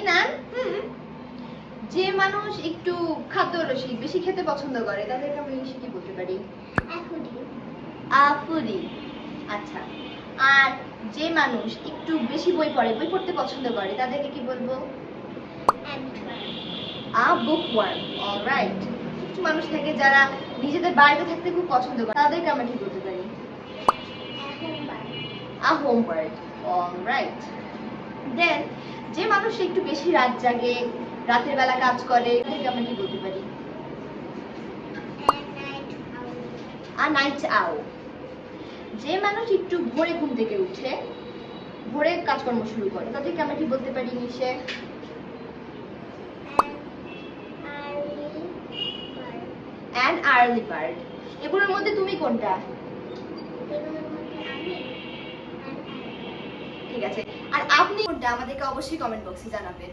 ইনান, যে মানুষ একটু খাদ্য রসিক, বেশি খেতে পছন্দ করে, তাদেরকে আমরা ইংলিশে কি বলতে পারি? আফুডি। আচ্ছা, আর যে মানুষ একটু বেশি বই পড়ে, বই পড়তে পছন্দ করে, তাদেরকে কি বলবো? আ বুকওয়ার্ম। অলরাইট। কিছু মানুষ থাকে যারা নিজেদের বাড়িতে থাকতে খুব পছন্দ করে, তাদেরকে আমরা কি বলতে পারি? আ হোমবার্ড। অলরাইট। দেন যে মানুষ একটু বেশি রাত জাগে, রাতের বেলা কাজ করে, তাদেরকে আমরা কি বলতে পারি? আ নাইট আউল। যে মানুষ একটু ভোরে ঘুম থেকে উঠে ভোরে কাজকর্ম শুরু করে, তাদেরকে আমরা কি বলতে পারি ইংলিশে? An early bird. এগুলোর মধ্যে তুমি কোনটা? ঠিক আছে, আর আপনি কোনটা আমাদেরকে অবশ্যই কমেন্ট বক্সে জানাবেন।